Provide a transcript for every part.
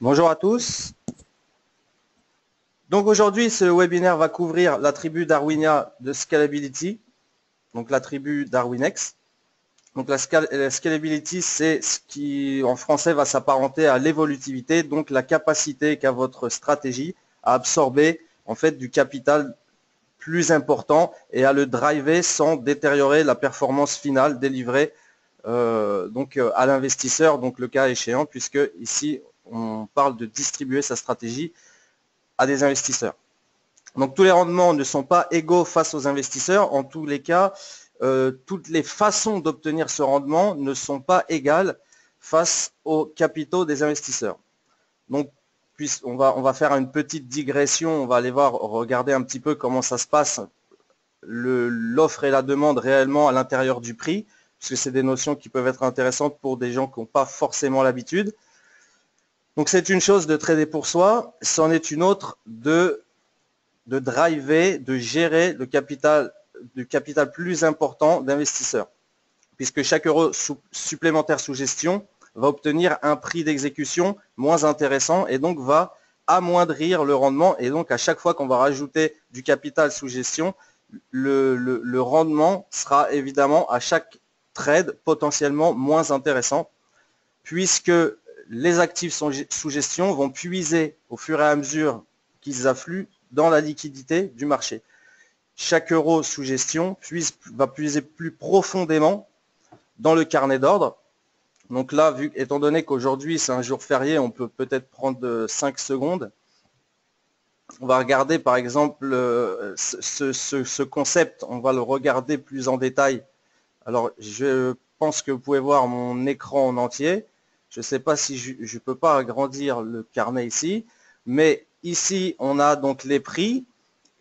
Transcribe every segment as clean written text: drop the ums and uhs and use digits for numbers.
Bonjour à tous. Donc aujourd'hui, ce webinaire va couvrir l'attribut Darwinia de Scalability, donc l'attribut DarwinX. Donc la Scalability, c'est ce qui en français va s'apparenter à l'évolutivité, donc la capacité qu'a votre stratégie à absorber en fait du capital plus important et à le driver sans détériorer la performance finale délivrée à l'investisseur, donc le cas échéant, puisque ici on parle de distribuer sa stratégie à des investisseurs. Donc tous les rendements ne sont pas égaux face aux investisseurs. En tous les cas, toutes les façons d'obtenir ce rendement ne sont pas égales face aux capitaux des investisseurs. Donc on va faire une petite digression, on va aller regarder un petit peu comment ça se passe, l'offre et la demande réellement à l'intérieur du prix, parce que c'est des notions qui peuvent être intéressantes pour des gens qui n'ont pas forcément l'habitude. Donc c'est une chose de trader pour soi, c'en est une autre de driver, de gérer le capital plus important d'investisseurs, puisque chaque euro supplémentaire sous gestion va obtenir un prix d'exécution moins intéressant et donc va amoindrir le rendement. Et donc à chaque fois qu'on va rajouter du capital sous gestion, le rendement sera évidemment à chaque trade potentiellement moins intéressant, puisque les actifs sous gestion vont puiser au fur et à mesure qu'ils affluent dans la liquidité du marché. Chaque euro sous gestion va puiser plus profondément dans le carnet d'ordre. Donc là, étant donné qu'aujourd'hui c'est un jour férié, on peut peut-être prendre 5 secondes. On va regarder par exemple ce concept, on va le regarder plus en détail. Alors je pense que vous pouvez voir mon écran en entier. Je ne sais pas si je ne peux pas agrandir le carnet ici, mais ici on a donc les prix.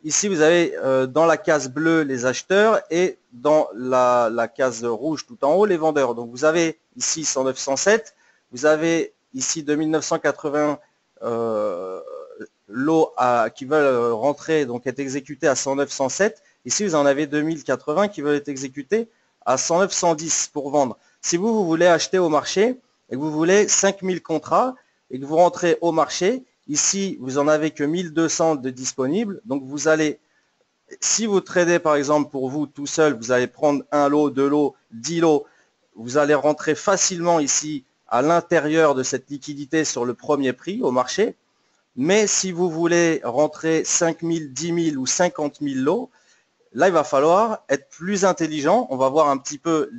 Ici vous avez dans la case bleue les acheteurs et dans la case rouge tout en haut les vendeurs. Donc vous avez ici 109, 107, vous avez ici 2980 lots qui veulent rentrer, donc être exécutés à 109, 107. Ici vous en avez 2080 qui veulent être exécutés à 109, 110 pour vendre. Si vous voulez acheter au marché et que vous voulez 5000 contrats et que vous rentrez au marché, ici vous en avez que 1200 de disponibles. Donc vous allez, si vous tradez par exemple pour vous tout seul, vous allez prendre un lot, 2 lots, 10 lots, vous allez rentrer facilement ici à l'intérieur de cette liquidité sur le premier prix au marché. Mais si vous voulez rentrer 5000, 10 000 ou 50 000 lots, là, il va falloir être plus intelligent. On va voir un petit peu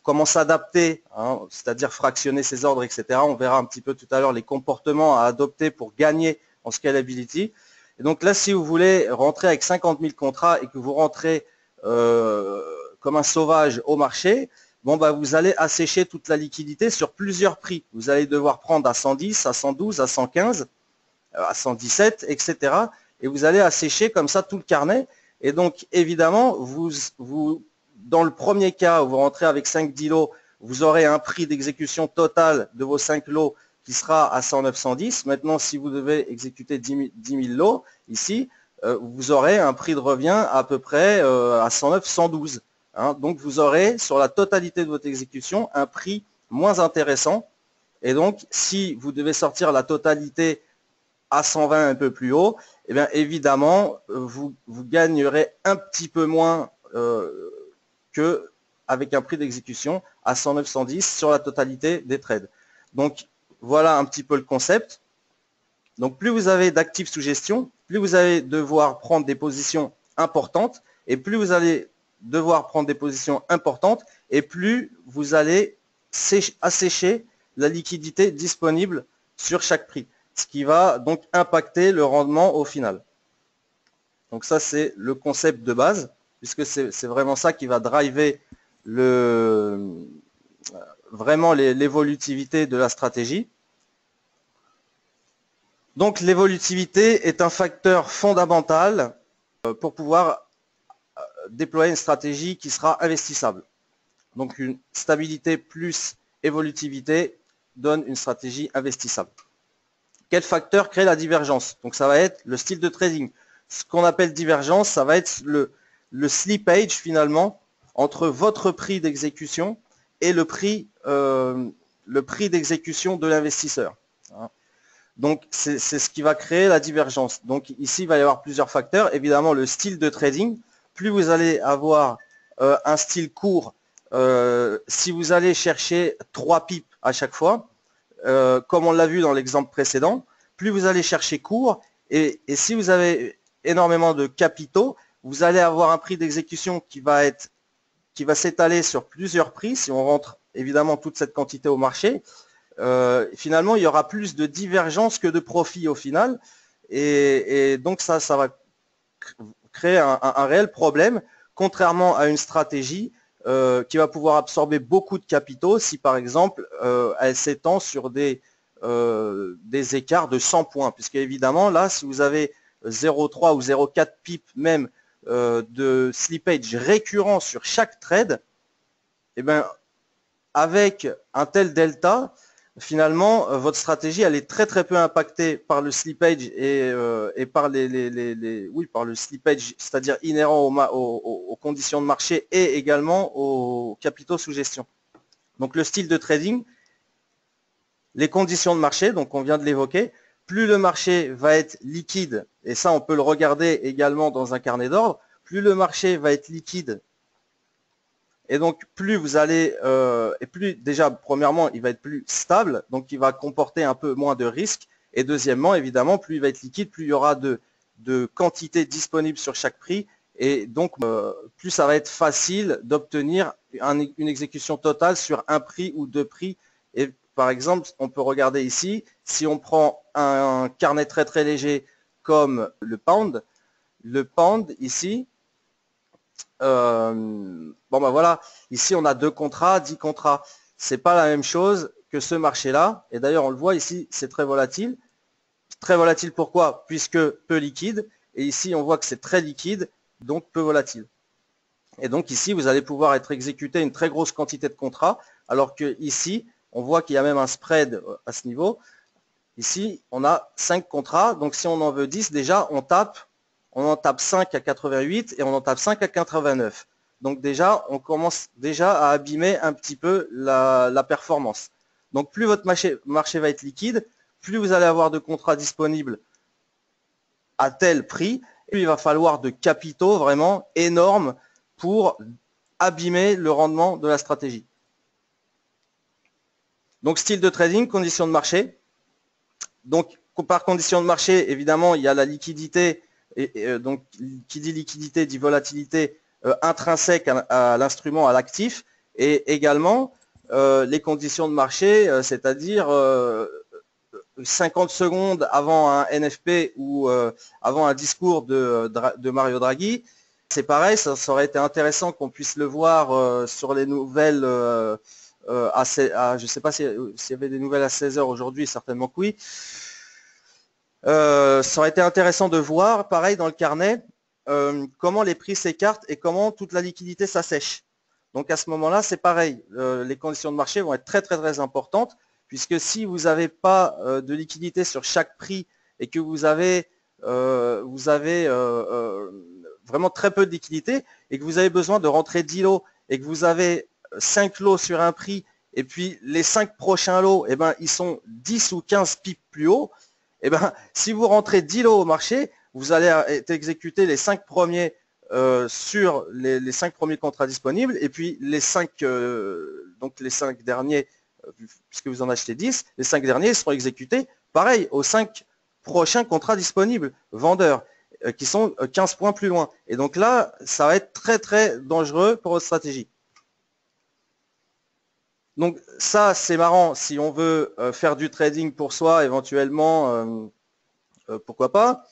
comment s'adapter, hein, c'est-à-dire fractionner ses ordres, etc. On verra un petit peu tout à l'heure les comportements à adopter pour gagner en scalability. Et donc là, si vous voulez rentrer avec 50 000 contrats et que vous rentrez comme un sauvage au marché, bon, bah, vous allez assécher toute la liquidité sur plusieurs prix. Vous allez devoir prendre à 110, à 112, à 115, à 117, etc. Et vous allez assécher comme ça tout le carnet. Et donc, évidemment, dans le premier cas où vous rentrez avec 5-10 lots, vous aurez un prix d'exécution total de vos 5 lots qui sera à 109, 110. Maintenant, si vous devez exécuter 10 000 lots, ici, vous aurez un prix de revient à peu près à 109, 112. Hein. Donc, vous aurez sur la totalité de votre exécution un prix moins intéressant. Et donc, si vous devez sortir la totalité à 120 un peu plus haut, eh bien évidemment, vous gagnerez un petit peu moins qu'avec un prix d'exécution à 109, 110 sur la totalité des trades. Donc voilà un petit peu le concept. Donc plus vous avez d'actifs sous gestion, plus vous allez devoir prendre des positions importantes, et plus vous allez devoir prendre des positions importantes, et plus vous allez assécher la liquidité disponible sur chaque prix, ce qui va donc impacter le rendement au final. Donc ça, c'est le concept de base, puisque c'est vraiment ça qui va driver vraiment l'évolutivité de la stratégie. Donc l'évolutivité est un facteur fondamental pour pouvoir déployer une stratégie qui sera investissable. Donc une stabilité plus évolutivité donne une stratégie investissable. Quel facteur crée la divergence? Donc ça va être le style de trading. Ce qu'on appelle divergence, ça va être le slippage finalement entre votre prix d'exécution et le prix d'exécution de l'investisseur. Donc, c'est ce qui va créer la divergence. Donc, ici, il va y avoir plusieurs facteurs. Évidemment, le style de trading. Plus vous allez avoir un style court, si vous allez chercher 3 pips à chaque fois, comme on l'a vu dans l'exemple précédent, plus vous allez chercher court, et si vous avez énormément de capitaux, vous allez avoir un prix d'exécution qui va s'étaler sur plusieurs prix. Si on rentre évidemment toute cette quantité au marché, finalement, il y aura plus de divergence que de profit au final. Et donc, ça va créer un réel problème, contrairement à une stratégie qui va pouvoir absorber beaucoup de capitaux si, par exemple, elle s'étend sur des écarts de 100 points. Puisque, évidemment, là, si vous avez 0,3 ou 0,4 pips même de slippage récurrent sur chaque trade, eh bien, avec un tel delta, finalement, votre stratégie, elle est très très peu impactée par le slippage et par par le slippage, c'est-à-dire inhérent aux conditions de marché et également aux capitaux sous gestion. Donc le style de trading, les conditions de marché, donc on vient de l'évoquer, plus le marché va être liquide, et ça on peut le regarder également dans un carnet d'ordre, plus le marché va être liquide, et donc, plus vous allez, et plus déjà, premièrement, il va être plus stable, donc il va comporter un peu moins de risques. Et deuxièmement, évidemment, plus il va être liquide, plus il y aura de quantité disponible sur chaque prix. Et donc, plus ça va être facile d'obtenir une exécution totale sur un prix ou deux prix. Et par exemple, on peut regarder ici, si on prend un carnet très très léger comme le pound ici, bon ben voilà, ici on a 2 contrats, 10 contrats. C'est pas la même chose que ce marché-là. Et d'ailleurs, on le voit ici, c'est très volatile. Très volatile pourquoi? Puisque peu liquide. Et ici, on voit que c'est très liquide, donc peu volatile. Et donc ici, vous allez pouvoir être exécuté une très grosse quantité de contrats, alors que ici, on voit qu'il y a même un spread à ce niveau. Ici, on a 5 contrats. Donc si on en veut 10, déjà, on en tape 5 à 88 et on en tape 5 à 89. Donc déjà, on commence déjà à abîmer un petit peu la performance. Donc plus votre marché va être liquide, plus vous allez avoir de contrats disponibles à tel prix, plus il va falloir de capitaux vraiment énormes pour abîmer le rendement de la stratégie. Donc style de trading, conditions de marché. Donc par conditions de marché, évidemment, il y a la liquidité. Et donc, qui dit liquidité dit volatilité intrinsèque à l'instrument, à l'actif, et également les conditions de marché, c'est-à-dire 50 secondes avant un NFP ou avant un discours de Mario Draghi. C'est pareil, ça aurait été intéressant qu'on puisse le voir sur les nouvelles. Je ne sais pas s'il y avait des nouvelles à 16 h aujourd'hui, certainement que oui. Ça aurait été intéressant de voir, pareil dans le carnet, comment les prix s'écartent et comment toute la liquidité s'assèche. Donc à ce moment-là, c'est pareil, les conditions de marché vont être très très très importantes, puisque si vous n'avez pas de liquidité sur chaque prix et que vous avez vraiment très peu de liquidité et que vous avez besoin de rentrer 10 lots et que vous avez 5 lots sur un prix et puis les 5 prochains lots, eh ben, ils sont 10 ou 15 pips plus haut, eh ben, si vous rentrez 10 lots au marché, vous allez être exécuter les 5 premiers sur les 5 premiers contrats disponibles, et puis les 5 derniers, puisque vous en achetez 10, les 5 derniers seront exécutés, pareil, aux 5 prochains contrats disponibles, vendeurs, qui sont 15 points plus loin. Et donc là, ça va être très très dangereux pour votre stratégie. Donc ça, c'est marrant si on veut faire du trading pour soi, éventuellement, pourquoi pas,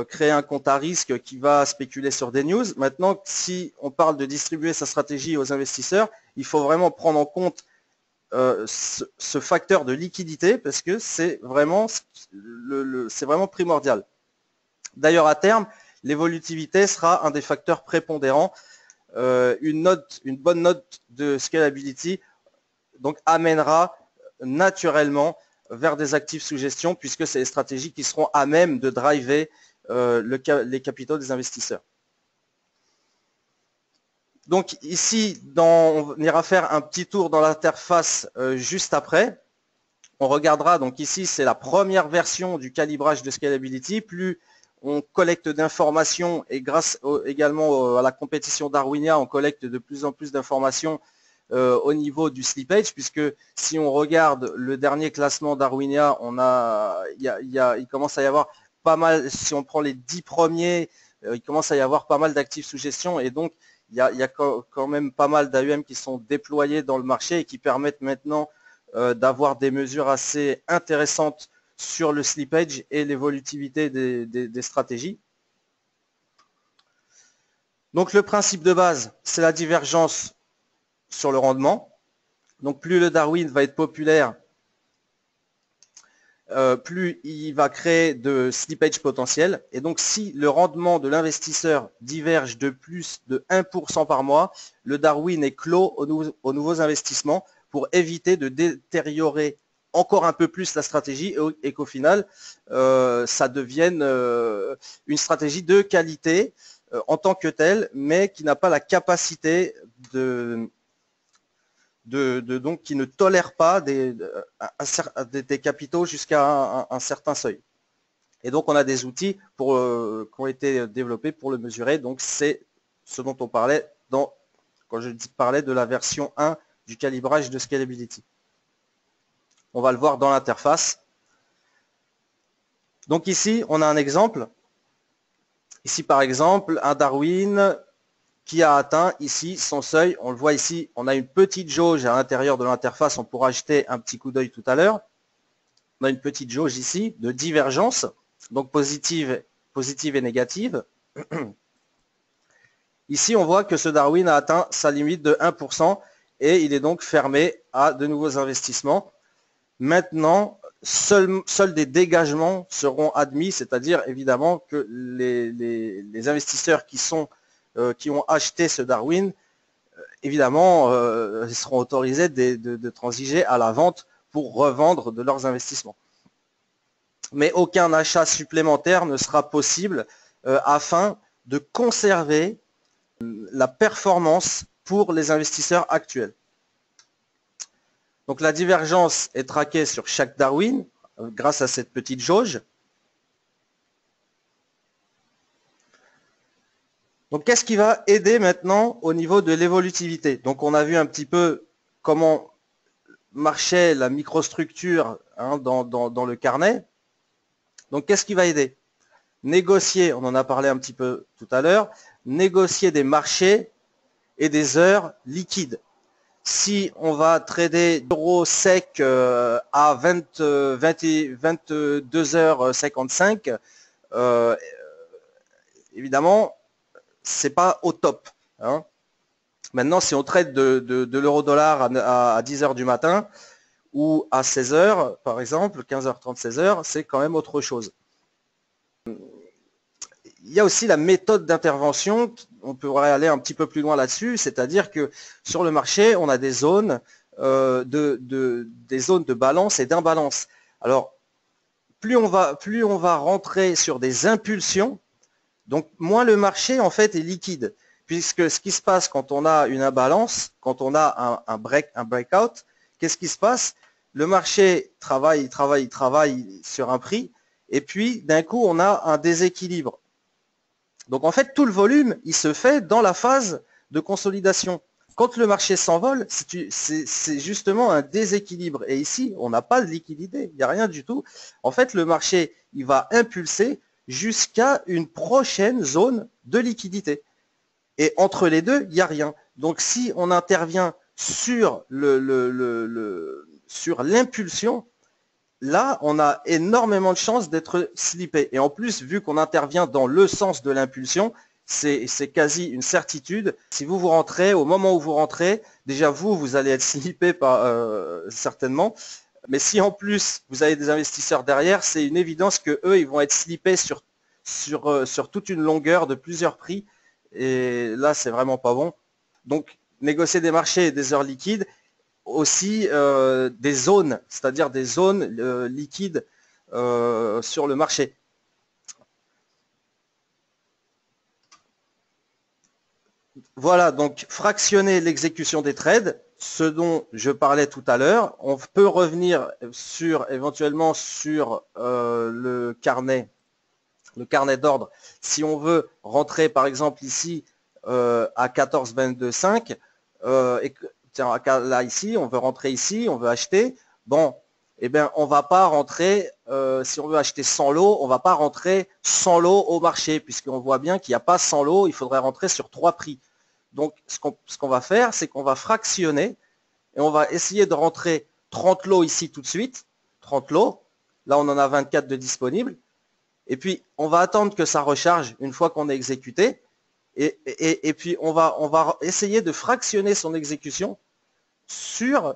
créer un compte à risque qui va spéculer sur des news. Maintenant, si on parle de distribuer sa stratégie aux investisseurs, il faut vraiment prendre en compte ce facteur de liquidité parce que c'est vraiment primordial. D'ailleurs, à terme, l'évolutivité sera un des facteurs prépondérants. Une bonne note de scalability donc amènera naturellement vers des actifs sous gestion puisque c'est les stratégies qui seront à même de driver les capitaux des investisseurs. Donc ici, on ira faire un petit tour dans l'interface juste après. On regardera, donc ici, c'est la première version du calibrage de scalability. Plus on collecte d'informations et grâce également à la compétition Darwinia, on collecte de plus en plus d'informations au niveau du slippage, puisque si on regarde le dernier classement Darwinia, il commence à y avoir pas mal, si on prend les 10 premiers, il commence à y avoir pas mal d'actifs sous gestion, et donc il y a quand même pas mal d'AUM qui sont déployés dans le marché et qui permettent maintenant d'avoir des mesures assez intéressantes sur le slippage et l'évolutivité des stratégies. Donc le principe de base, c'est la divergence sur le rendement. Donc plus le Darwin va être populaire, plus il va créer de slippage potentiel. Et donc si le rendement de l'investisseur diverge de plus de 1% par mois, le Darwin est clos aux nouveaux investissements pour éviter de détériorer encore un peu plus la stratégie et qu'au final, ça devienne une stratégie de qualité en tant que telle, mais qui n'a pas la capacité donc qui ne tolère pas des capitaux jusqu'à un certain seuil. Et donc on a des outils qui ont été développés pour le mesurer. Donc c'est ce dont on parlait quand je parlais de la version 1 du calibrage de scalability. On va le voir dans l'interface. Donc ici, on a un exemple. Ici, par exemple, un Darwin qui a atteint ici son seuil. On le voit ici, on a une petite jauge à l'intérieur de l'interface. On pourra jeter un petit coup d'œil tout à l'heure. On a une petite jauge ici de divergence, donc positive et négative. Ici, on voit que ce Darwin a atteint sa limite de 1% et il est donc fermé à de nouveaux investissements. Maintenant, seuls des dégagements seront admis, c'est-à-dire évidemment que les investisseurs qui ont acheté ce Darwin, évidemment, seront autorisés de transiger à la vente pour revendre de leurs investissements. Mais aucun achat supplémentaire ne sera possible afin de conserver la performance pour les investisseurs actuels. Donc la divergence est traquée sur chaque Darwin grâce à cette petite jauge. Donc qu'est-ce qui va aider maintenant au niveau de l'évolutivité? Donc on a vu un petit peu comment marchait la microstructure dans le carnet. Donc qu'est-ce qui va aider? Négocier, on en a parlé un petit peu tout à l'heure, négocier des marchés et des heures liquides. Si on va trader l'euro sec à 22h55, évidemment, c'est pas au top. Hein. Maintenant, si on trade de l'euro-dollar à 10h du matin ou à 16h, par exemple, 15h30, 16h, c'est quand même autre chose. Il y a aussi la méthode d'intervention, on pourrait aller un petit peu plus loin là-dessus, c'est-à-dire que sur le marché, on a des zones, des zones de balance et d'imbalance. Alors, plus on va rentrer sur des impulsions, donc moins le marché en fait est liquide, puisque ce qui se passe quand on a une imbalance, quand on a un breakout, qu'est-ce qui se passe? Le marché travaille sur un prix, et puis d'un coup on a un déséquilibre. Donc en fait, tout le volume, il se fait dans la phase de consolidation. Quand le marché s'envole, c'est justement un déséquilibre. Et ici, on n'a pas de liquidité, il n'y a rien du tout. En fait, le marché, il va impulser jusqu'à une prochaine zone de liquidité. Et entre les deux, il n'y a rien. Donc si on intervient sur l'impulsion, là, on a énormément de chances d'être slippé. Et en plus, vu qu'on intervient dans le sens de l'impulsion, c'est quasi une certitude. Si vous rentrez, au moment où vous rentrez, déjà vous allez être slippé certainement. Mais si en plus, vous avez des investisseurs derrière, c'est une évidence que eux, ils vont être slippés sur toute une longueur de plusieurs prix. Et là, c'est vraiment pas bon. Donc, négocier des marchés et des heures liquides, aussi des zones, c'est-à-dire des zones liquides sur le marché. Voilà, donc fractionner l'exécution des trades. ce dont je parlais tout à l'heure. On peut revenir éventuellement sur le carnet d'ordre. Si on veut rentrer par exemple ici à 14, 22, 5, et que, tiens, là ici, on veut rentrer ici, on veut acheter, bon, eh bien, on va pas rentrer, si on veut acheter 100 lots, on va pas rentrer 100 lots au marché, puisqu'on voit bien qu'il n'y a pas 100 lots, il faudrait rentrer sur 3 prix. Donc, ce qu'on va faire, c'est qu'on va fractionner, et on va essayer de rentrer 30 lots ici tout de suite, 30 lots, là on en a 24 de disponibles, et puis on va attendre que ça recharge une fois qu'on est exécuté, et puis on va essayer de fractionner son exécution sur,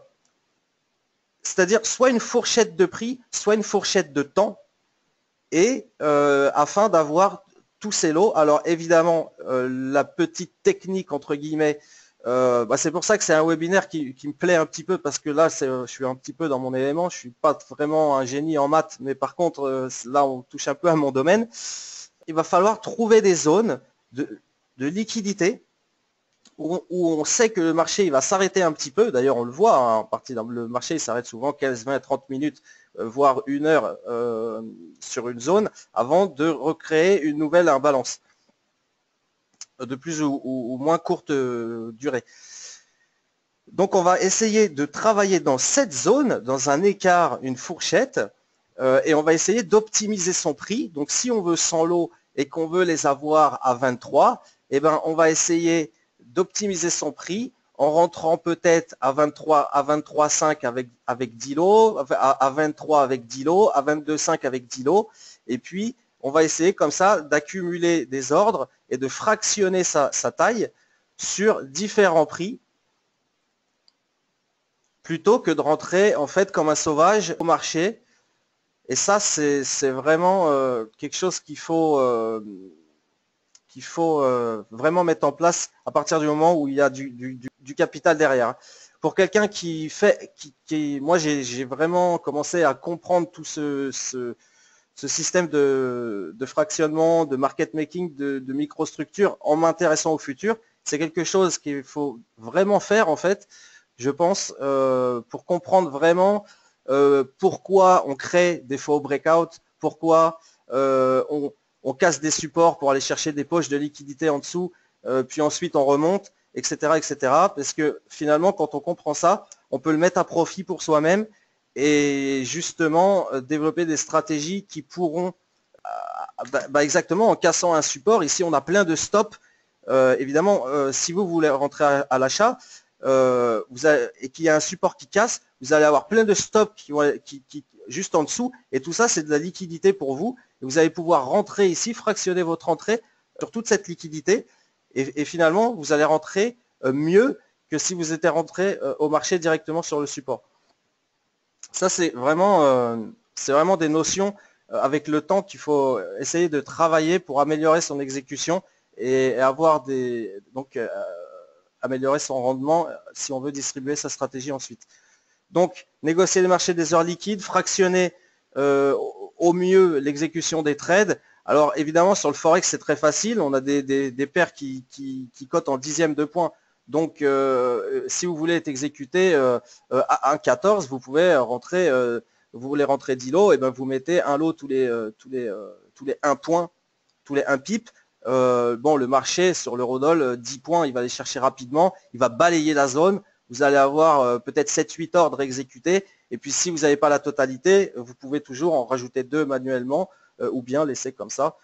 c'est-à-dire soit une fourchette de prix, soit une fourchette de temps, et afin d'avoir tous ces lots. Alors évidemment, la petite technique entre guillemets, c'est pour ça que c'est un webinaire qui me plaît un petit peu, parce que là je suis un petit peu dans mon élément, je suis pas vraiment un génie en maths, mais par contre là on touche un peu à mon domaine. Il va falloir trouver des zones de liquidité où on sait que le marché il va s'arrêter un petit peu. D'ailleurs on le voit, hein, le marché il s'arrête souvent 15, 20, 30 minutes, voire 1 heure sur une zone, avant de recréer une nouvelle imbalance de plus ou moins courte durée. Donc on va essayer de travailler dans cette zone, dans un écart, une fourchette, et on va essayer d'optimiser son prix. Donc si on veut 100 lots et qu'on veut les avoir à 23, eh ben, on va essayer d'optimiser son prix en rentrant peut-être à 23,5 avec 10 lots, à 23 avec 10 lots, à 22,5 avec 10 lots, et puis on va essayer comme ça d'accumuler des ordres et de fractionner sa taille sur différents prix, plutôt que de rentrer en fait comme un sauvage au marché. Et ça, c'est vraiment quelque chose qu'il faut vraiment mettre en place à partir du moment où il y a du capital derrière. Pour quelqu'un moi j'ai vraiment commencé à comprendre tout ce système de fractionnement, de market making, de microstructure en m'intéressant au futur. C'est quelque chose qu'il faut vraiment faire en fait, je pense, pour comprendre vraiment pourquoi on crée des faux breakouts, pourquoi on casse des supports pour aller chercher des poches de liquidité en dessous, puis ensuite on remonte, etc., etc. Parce que finalement, quand on comprend ça, on peut le mettre à profit pour soi-même et justement développer des stratégies qui pourront, exactement en cassant un support. Ici, on a plein de stops. Évidemment, si vous voulez rentrer à l'achat et qu'il y a un support qui casse, vous allez avoir plein de stops qui juste en dessous, et tout ça c'est de la liquidité pour vous, et vous allez pouvoir rentrer ici, fractionner votre entrée sur toute cette liquidité, et finalement vous allez rentrer mieux que si vous étiez rentré au marché directement sur le support. Ça c'est vraiment des notions avec le temps qu'il faut essayer de travailler pour améliorer son exécution et avoir améliorer son rendement si on veut distribuer sa stratégie ensuite. Donc, négocier les marchés des heures liquides, fractionner au mieux l'exécution des trades. Alors, évidemment, sur le Forex, c'est très facile. On a des paires qui cotent en dixièmes de points. Donc, si vous voulez être exécuté à 1,14, vous pouvez rentrer, vous voulez rentrer 10 lots, et ben vous mettez un lot tous les 1 point, tous les 1 pip. Bon, le marché sur l'eurodoll, 10 points, il va aller chercher rapidement, il va balayer la zone, vous allez avoir peut-être 7-8 ordres exécutés, et puis si vous n'avez pas la totalité, vous pouvez toujours en rajouter 2 manuellement, ou bien laisser comme ça.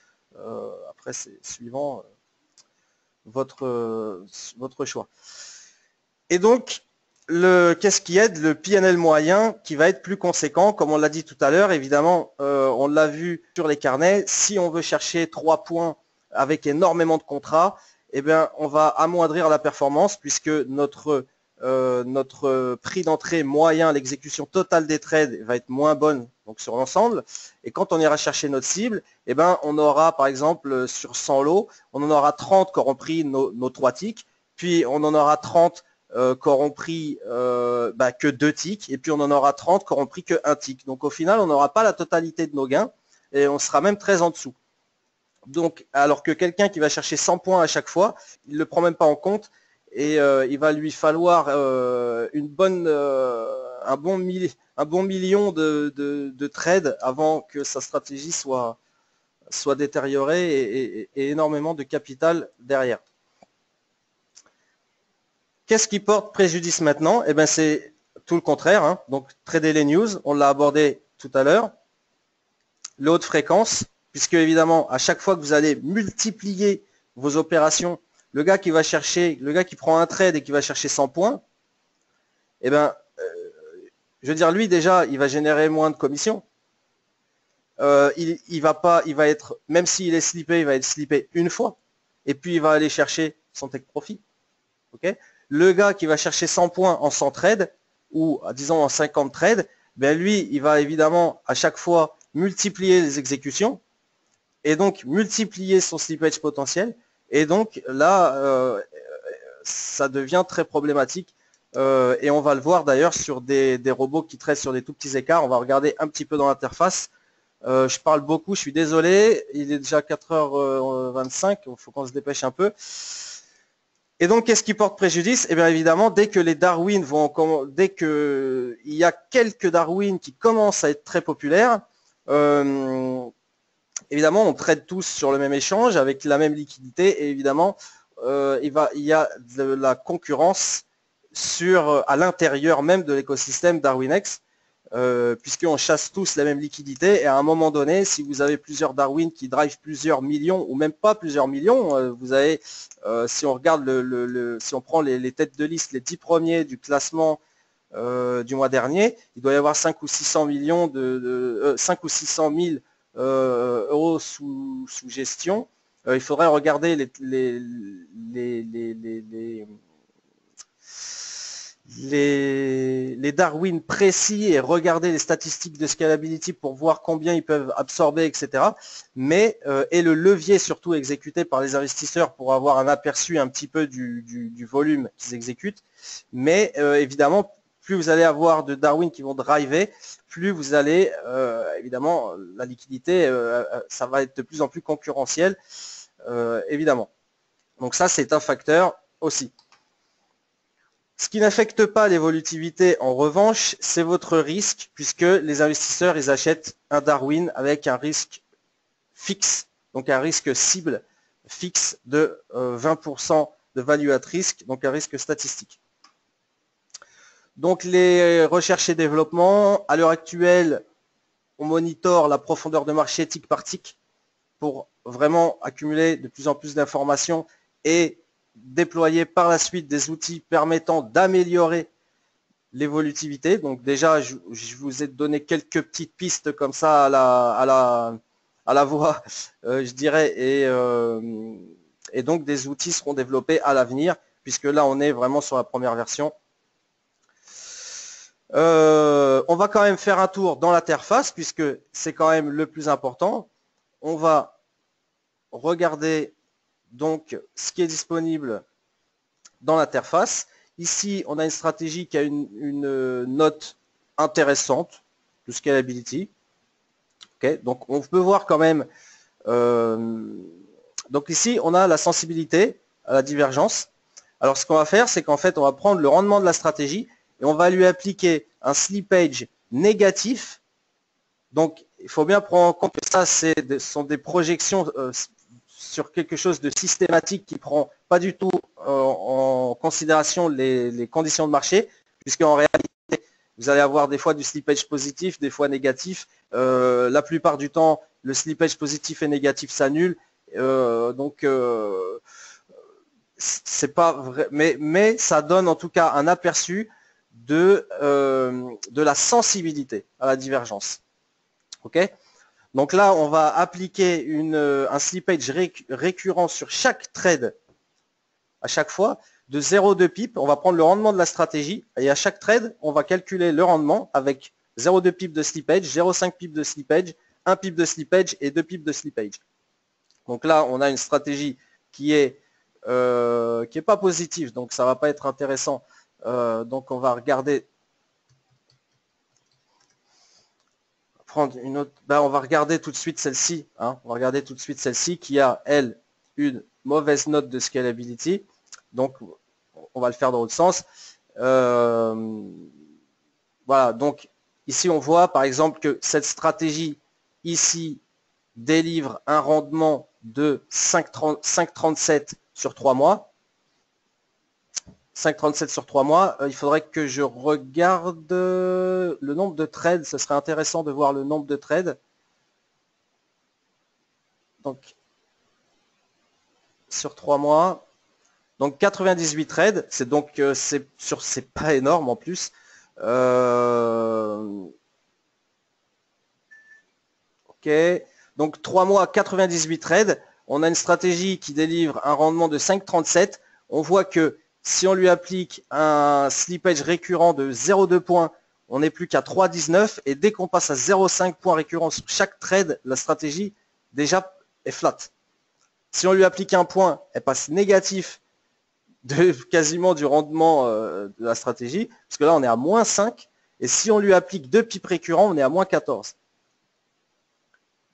Après, c'est suivant votre choix. Et donc, qu'est-ce qui aide? Le PNL moyen qui va être plus conséquent, comme on l'a dit tout à l'heure, évidemment, on l'a vu sur les carnets, si on veut chercher 3 points avec énormément de contrats, eh bien, on va amoindrir la performance puisque notre prix d'entrée moyen, l'exécution totale des trades va être moins bonne donc sur l'ensemble. Et quand on ira chercher notre cible, eh ben, on aura par exemple sur 100 lots, on en aura 30 qui auront pris nos 3 ticks, puis on en aura 30 qui auront pris que 2 ticks, et puis on en aura 30 qui auront pris que 1 tick. Donc au final, on n'aura pas la totalité de nos gains et on sera même très en dessous. Donc, alors que quelqu'un qui va chercher 100 points à chaque fois, il ne le prend même pas en compte et il va lui falloir un bon million de trades avant que sa stratégie soit détériorée et énormément de capital derrière. Qu'est-ce qui porte préjudice maintenant? Eh bien, c'est tout le contraire, hein. Donc, trader les news, on l'a abordé tout à l'heure. Le haute fréquence, puisque évidemment, à chaque fois que vous allez multiplier vos opérations, le gars qui prend un trade et qui va chercher 100 points, eh ben, je veux dire, lui déjà, il va générer moins de commissions. Il va être, même s'il est slippé, il va être slippé une fois, et puis il va aller chercher son take profit. Okay, le gars qui va chercher 100 points en 100 trades, ou disons en 50 trades, ben lui, il va évidemment à chaque fois multiplier les exécutions, et donc multiplier son slippage potentiel, et donc là, ça devient très problématique, et on va le voir d'ailleurs sur des robots qui traitent sur des tout petits écarts. On va regarder un petit peu dans l'interface. Je parle beaucoup, je suis désolé, il est déjà 4h25, il faut qu'on se dépêche un peu. Et donc, qu'est-ce qui porte préjudice? Eh bien, évidemment, dès que les Darwin dès qu'il y a quelques Darwin qui commencent à être très populaires, évidemment, on trade tous sur le même échange avec la même liquidité, et évidemment, il y a de la concurrence à l'intérieur même de l'écosystème DarwinX, puisqu'on chasse tous la même liquidité, et à un moment donné, si vous avez plusieurs Darwin qui drivent plusieurs millions, ou même pas plusieurs millions, vous avez, si on regarde si on prend les têtes de liste, les 10 premiers du classement du mois dernier, il doit y avoir 5 ou 600 millions 5 ou 600 000 euros sous gestion. Il faudrait regarder les Darwin précis et regarder les statistiques de scalability pour voir combien ils peuvent absorber, etc. Mais et le levier surtout exécuté par les investisseurs pour avoir un aperçu un petit peu du volume qu'ils exécutent. Mais évidemment, plus vous allez avoir de Darwin qui vont driver, plus vous allez, évidemment, la liquidité, ça va être de plus en plus concurrentiel, évidemment. Donc ça, c'est un facteur aussi. Ce qui n'affecte pas l'évolutivité, en revanche, c'est votre risque, puisque les investisseurs, ils achètent un Darwin avec un risque fixe, donc un risque cible fixe de 20% de value at risk, donc un risque statistique. Donc les recherches et développements, à l'heure actuelle, on monitore la profondeur de marché tick par tick pour vraiment accumuler de plus en plus d'informations et déployer par la suite des outils permettant d'améliorer l'évolutivité. Donc déjà, je vous ai donné quelques petites pistes comme ça à la voix, je dirais, et donc des outils seront développés à l'avenir, puisque là, on est vraiment sur la première version. On va quand même faire un tour dans l'interface, puisque c'est quand même le plus important. On va regarder donc ce qui est disponible dans l'interface. Ici, on a une stratégie qui a une note intéressante de scalability. Okay, donc on peut voir quand même, donc ici on a la sensibilité à la divergence. Alors ce qu'on va faire, c'est qu'en fait on va prendre le rendement de la stratégie et on va lui appliquer un slippage négatif. Donc il faut bien prendre en compte que ça ce sont des projections sur quelque chose de systématique qui ne prend pas du tout en considération les conditions de marché, puisqu'en réalité, vous allez avoir des fois du slippage positif, des fois négatif. La plupart du temps, le slippage positif et négatif s'annule. Donc, c'est pas vrai, mais ça donne en tout cas un aperçu de la sensibilité à la divergence. Ok ? Donc là, on va appliquer un slippage récurrent sur chaque trade à chaque fois de 0,2 pips. On va prendre le rendement de la stratégie et à chaque trade, on va calculer le rendement avec 0,2 pips de slippage, 0,5 pips de slippage, 1 pip de slippage et 2 pips de slippage. Donc là, on a une stratégie qui est pas positive, donc ça ne va pas être intéressant. Donc on va regarder. Prendre une autre, on va regarder tout de suite celle-ci, hein, on va regarder tout de suite celle-ci qui a, elle, une mauvaise note de scalability. Donc, on va le faire dans l'autre sens. Voilà, donc ici on voit par exemple que cette stratégie ici délivre un rendement de 5,37 sur 3 mois. 5,37 sur 3 mois. Il faudrait que je regarde le nombre de trades. Ce serait intéressant de voir le nombre de trades. Donc, sur 3 mois. Donc, 98 trades. C'est donc, c'est pas énorme en plus. Ok. Donc, 3 mois, 98 trades. On a une stratégie qui délivre un rendement de 5,37. On voit que si on lui applique un slippage récurrent de 0,2 points, on n'est plus qu'à 3,19. Et dès qu'on passe à 0,5 points récurrents sur chaque trade, la stratégie déjà est flat. Si on lui applique un point, elle passe négatif de quasiment du rendement de la stratégie, parce que là on est à moins 5. Et si on lui applique 2 pips récurrents, on est à moins 14.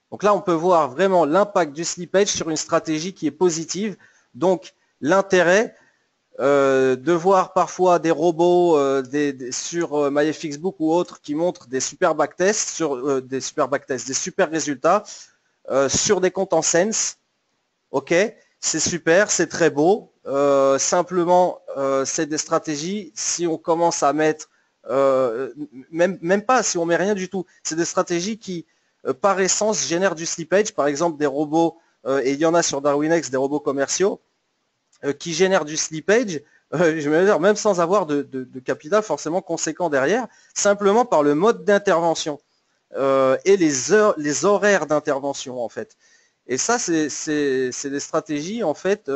Donc là, on peut voir vraiment l'impact du slippage sur une stratégie qui est positive. Donc l'intérêt de voir parfois des robots sur MyFXBook ou autres qui montrent des super backtests, des super résultats sur des comptes en Sense. Ok, c'est super, c'est très beau. Simplement, c'est des stratégies. Si on commence à mettre, même pas, si on met rien du tout, c'est des stratégies qui par essence génèrent du slippage. Par exemple, des robots, et il y en a sur DarwinX, des robots commerciaux qui génèrent du slippage, je veux dire, même sans avoir de capital forcément conséquent derrière, simplement par le mode d'intervention et les horaires d'intervention en fait. Et ça, c'est des stratégies en fait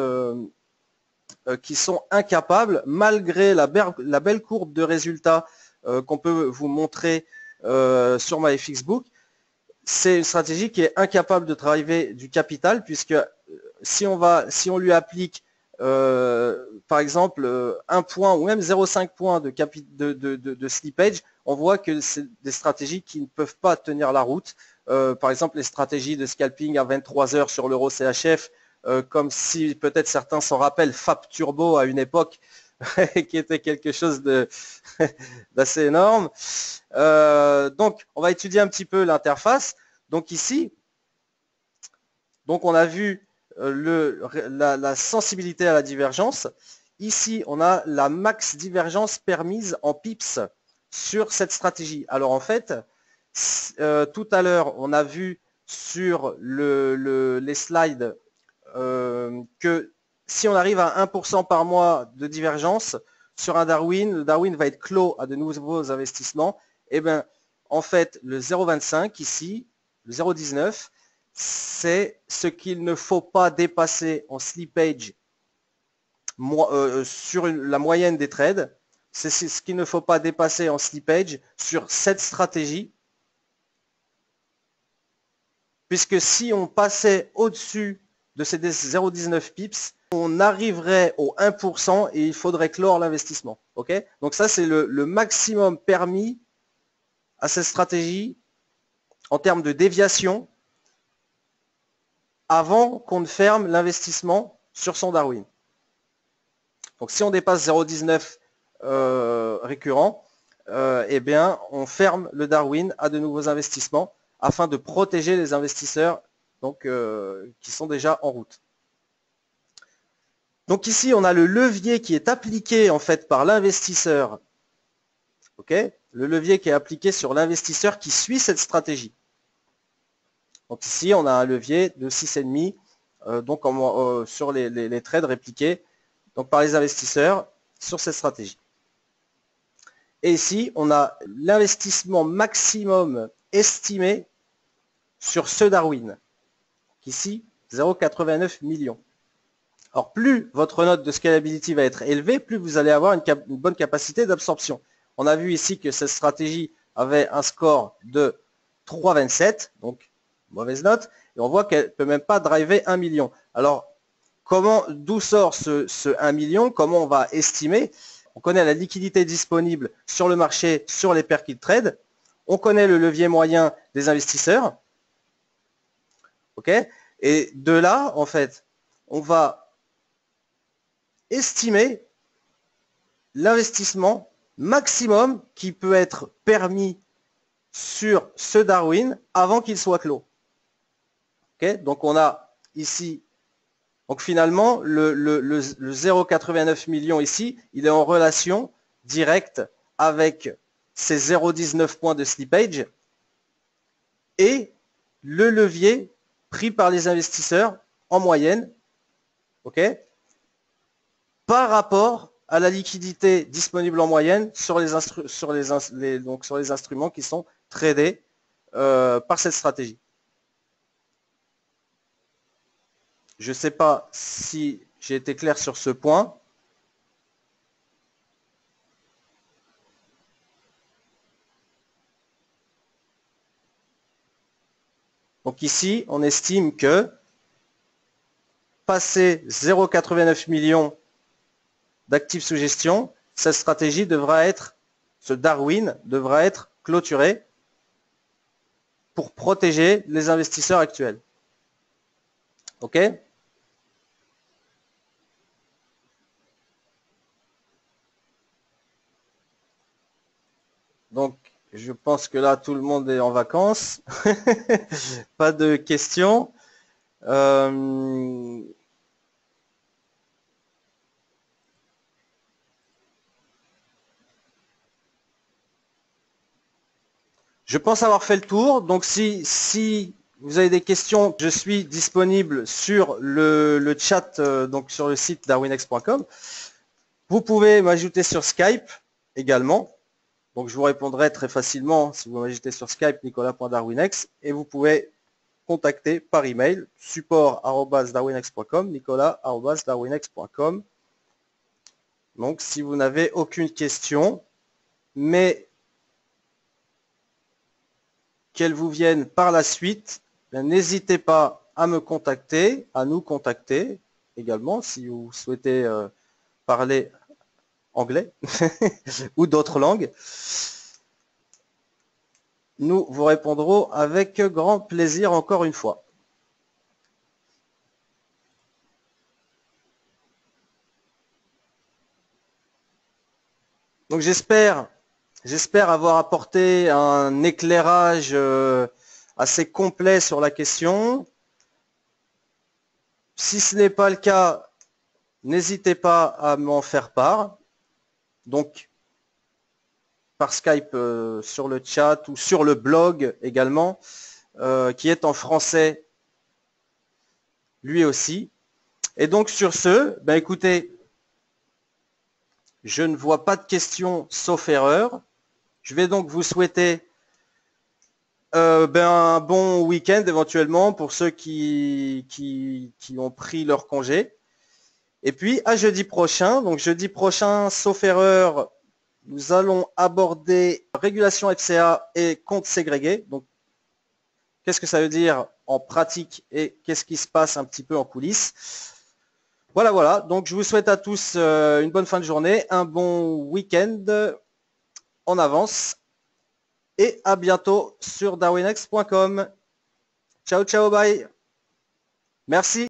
qui sont incapables, malgré la belle courbe de résultats qu'on peut vous montrer sur MyFXBook. C'est une stratégie qui est incapable de driver du capital, puisque si on lui applique par exemple 1 point ou même 0,5 points de slippage, on voit que c'est des stratégies qui ne peuvent pas tenir la route. Par exemple, les stratégies de scalping à 23 heures sur l'euro CHF, comme si peut-être certains s'en rappellent, FAP Turbo à une époque, qui était quelque chose d'assez énorme. Donc, on va étudier un petit peu l'interface. Donc ici, donc on a vu la sensibilité à la divergence. Ici, on a la max divergence permise en pips sur cette stratégie. Alors en fait, tout à l'heure, on a vu sur les slides que si on arrive à 1% par mois de divergence sur un Darwin, le Darwin va être clos à de nouveaux investissements. Et bien, en fait, le 0,25 ici, le 0,19, c'est ce qu'il ne faut pas dépasser en slippage sur la moyenne des trades. C'est ce qu'il ne faut pas dépasser en slippage sur cette stratégie. Puisque si on passait au-dessus de ces 0,19 pips, on arriverait au 1% et il faudrait clore l'investissement. Okay, donc ça, c'est le maximum permis à cette stratégie en termes de déviation avant qu'on ne ferme l'investissement sur son Darwin. Donc si on dépasse 0,19 récurrent, eh bien, on ferme le Darwin à de nouveaux investissements afin de protéger les investisseurs donc, qui sont déjà en route. Donc ici, on a le levier qui est appliqué en fait par l'investisseur. Okay, le levier qui est appliqué sur l'investisseur qui suit cette stratégie. Donc ici, on a un levier de 6,5 donc sur les trades répliqués donc par les investisseurs sur cette stratégie. Et ici, on a l'investissement maximum estimé sur ce Darwin. Ici, 0,89 millions. Alors, plus votre note de scalability va être élevée, plus vous allez avoir une bonne capacité d'absorption. On a vu ici que cette stratégie avait un score de 3,27, donc mauvaise note, et on voit qu'elle ne peut même pas driver 1 million. Alors, d'où sort ce 1 million? Comment on va estimer? On connaît la liquidité disponible sur le marché, sur les paires qu'il trade. On connaît le levier moyen des investisseurs. Okay, et de là, en fait, on va estimer l'investissement maximum qui peut être permis sur ce Darwin avant qu'il soit clos. Okay, donc on a ici, donc finalement, le 0,89 million ici, il est en relation directe avec ces 0,19 points de slippage et le levier pris par les investisseurs en moyenne, okay, par rapport à la liquidité disponible en moyenne sur les instruments qui sont tradés par cette stratégie. Je ne sais pas si j'ai été clair sur ce point. Donc ici, on estime que passé 0,89 millions d'actifs sous gestion, cette stratégie devra être, ce Darwin devra être clôturé pour protéger les investisseurs actuels. OK ? Donc, je pense que là, tout le monde est en vacances. Pas de questions. Je pense avoir fait le tour. Donc, si vous avez des questions, je suis disponible sur le chat, donc sur le site darwinex.com. Vous pouvez m'ajouter sur Skype également. Donc, je vous répondrai très facilement si vous m'ajoutez sur Skype, nicolas.darwinex. Et vous pouvez contacter par email, support@darwinex.com, nicolas@darwinex.com. Donc, si vous n'avez aucune question, mais qu'elles vous viennent par la suite, n'hésitez pas à me contacter, à nous contacter également si vous souhaitez parler anglais ou d'autres langues. Nous vous répondrons avec grand plaisir encore une fois. Donc j'espère avoir apporté un éclairage assez complet sur la question. Si ce n'est pas le cas, n'hésitez pas à m'en faire part. Donc, par Skype sur le chat ou sur le blog également, qui est en français lui aussi. Et donc sur ce, ben écoutez, je ne vois pas de questions sauf erreur. Je vais donc vous souhaiter un bon week-end éventuellement pour ceux qui ont pris leur congé. Et puis à jeudi prochain. Donc jeudi prochain, sauf erreur, nous allons aborder régulation FCA et compte ségrégé. Donc qu'est-ce que ça veut dire en pratique et qu'est-ce qui se passe un petit peu en coulisses. Voilà. Donc je vous souhaite à tous une bonne fin de journée, un bon week-end en avance. Et à bientôt sur darwinex.com. Ciao, bye. Merci.